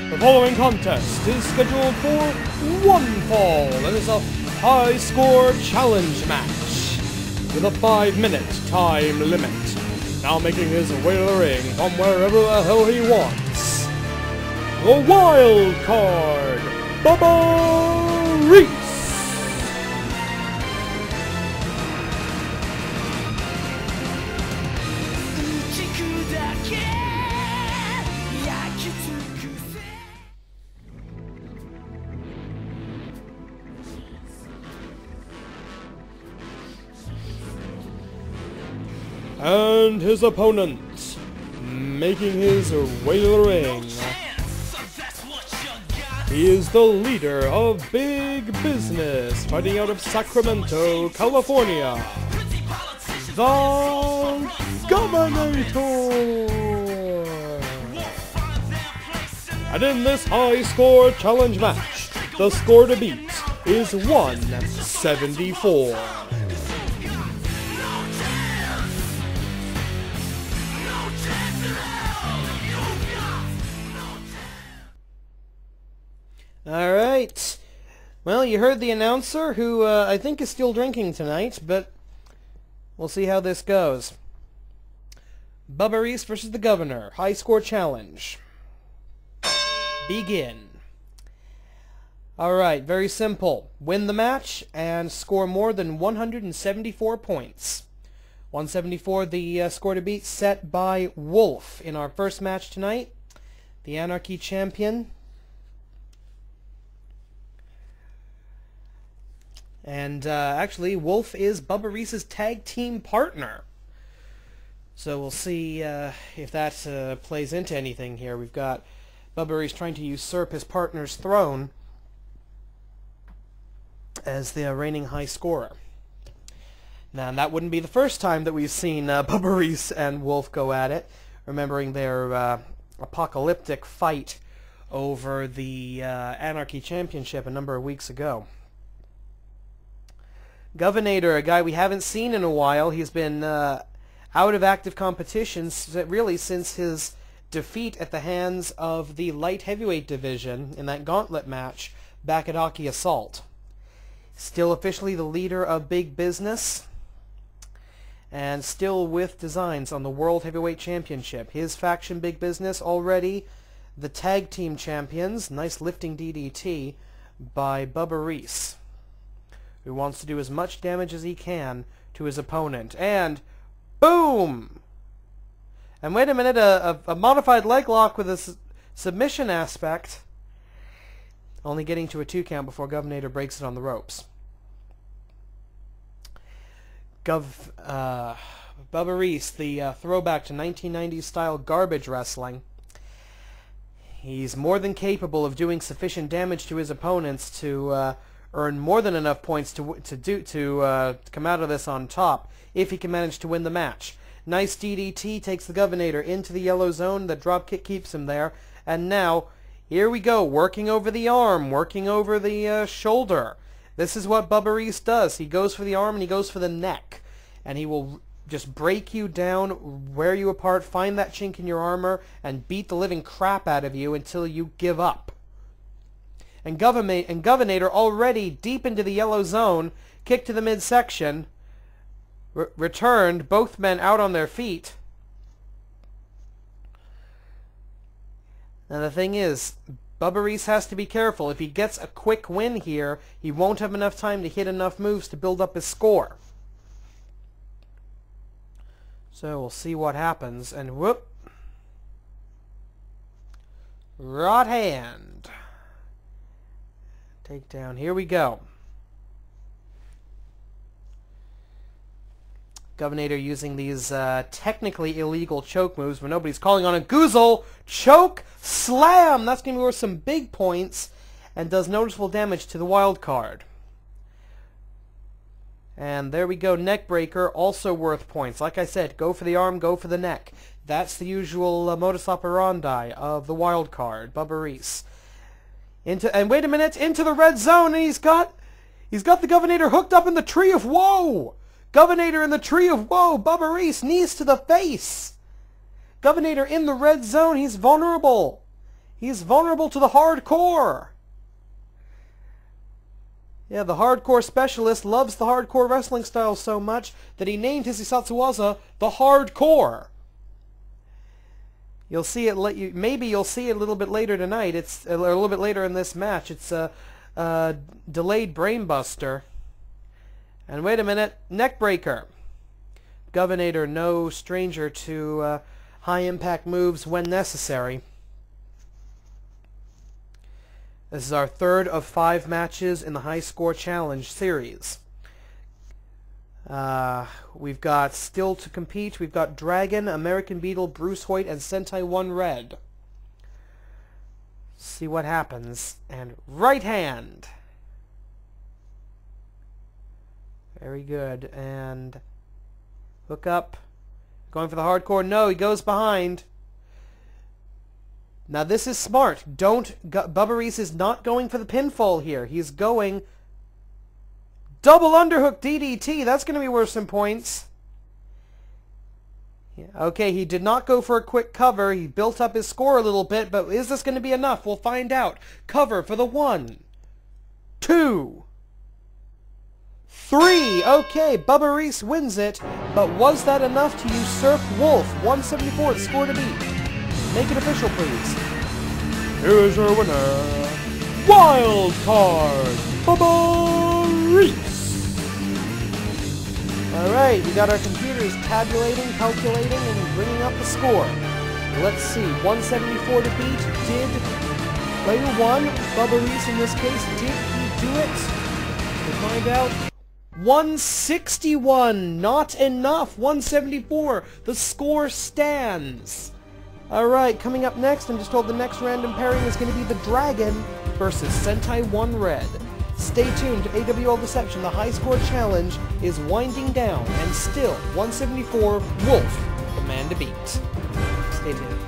The following contest is scheduled for one fall and is a high-score challenge match with a 5-minute time limit. Now making his way to the ring from wherever the hell he wants, the Wild Card, Bubba Reese! And his opponent, making his way to the ring, he is the leader of Big Business, fighting out of Sacramento, California, the Governator! And in this high-score challenge match, the score to beat is 174. Alright, well, you heard the announcer, who I think is still drinking tonight, but we'll see how this goes. Bubba Reese versus the Governor, high score challenge. Begin. Alright, very simple. Win the match and score more than 174 points. 174, the score to beat, set by Wolf in our first match tonight. The Anarchy champion. And actually, Wolf is Bubba Reese's tag team partner. So we'll see if that plays into anything here. We've got Bubba Reese trying to usurp his partner's throne as the reigning high scorer. Now, that wouldn't be the first time that we've seen Bubba Reese and Wolf go at it, remembering their apocalyptic fight over the Anarchy Championship a number of weeks ago. Governator, a guy we haven't seen in a while. He's been out of active competitions really since his defeat at the hands of the light heavyweight division in that gauntlet match back at Aki Assault. Still officially the leader of Big Business and still with designs on the World Heavyweight Championship. His faction, Big Business, already the tag team champions. Nice lifting DDT by Bubba Reese, who wants to do as much damage as he can to his opponent. And boom! And wait a minute, a modified leg lock with a submission aspect. Only getting to a 2 count before Governator breaks it on the ropes. Bubba Reese, the throwback to 1990s style garbage wrestling. He's more than capable of doing sufficient damage to his opponents to earn more than enough points to come out of this on top if he can manage to win the match. Nice DDT takes the Governator into the yellow zone. The dropkick keeps him there. And now, here we go, working over the arm, working over the shoulder. This is what Bubba Reese does. He goes for the arm and he goes for the neck. And he will just break you down, wear you apart, find that chink in your armor, and beat the living crap out of you until you give up. And Governator already deep into the yellow zone, kick to the midsection, returned, both men out on their feet. Now the thing is, Bubba Reese has to be careful. If he gets a quick win here, he won't have enough time to hit enough moves to build up his score. So we'll see what happens, and whoop. Right hand. Takedown. Here we go. Governator using these technically illegal choke moves, but nobody's calling on a Goozle choke slam. That's going to be worth some big points and does noticeable damage to the wild card. And there we go, neck breaker, also worth points. Like I said, go for the arm, go for the neck. That's the usual modus operandi of the wild card, Bubba Reese. And wait a minute, into the red zone, and he's got the Governator hooked up in the Tree of Woe. Governator in the Tree of Woe. Bubba Reese, knees to the face. Governator in the red zone. He's vulnerable. He's vulnerable to the hardcore. Yeah, the hardcore specialist loves the hardcore wrestling style so much that he named his Hisatsu Waza the Hardcore. You'll see it. Maybe you'll see it a little bit later tonight. It's a little bit later in this match. It's a delayed brainbuster. And wait a minute, neckbreaker. Governator, no stranger to high-impact moves when necessary. This is our third of 5 matches in the High Score Challenge series. We've got still to compete. We've got Dragon, American Beetle, Bruce Hoyt, and Sentai 1 Red. See what happens. And right hand. Very good. And hook up. Going for the hardcore. No, he goes behind. Now this is smart. Bubba Reese is not going for the pinfall here. He's going double underhook DDT. That's going to be worth some points. Yeah, okay, he did not go for a quick cover. He built up his score a little bit, but is this going to be enough? We'll find out. Cover for the 1, 2, 3. Okay, Bubba Reese wins it, but was that enough to usurp Wolf? 174, the score to beat. Make it official, please. Here's your winner, Wild Card, Bubba Reese. Alright, we got our computers tabulating, calculating, and bringing up the score. Let's see, 174 to beat. Did player 1, Bubba Reese in this case, did he do it? We'll find out. 161, not enough. 174, the score stands. Alright, coming up next, I'm just told the next random pairing is going to be the Dragon versus Sentai 1 Red. Stay tuned to AWL Deception. The High Score Challenge is winding down, and still 174, Wolf, the man to beat. Stay tuned.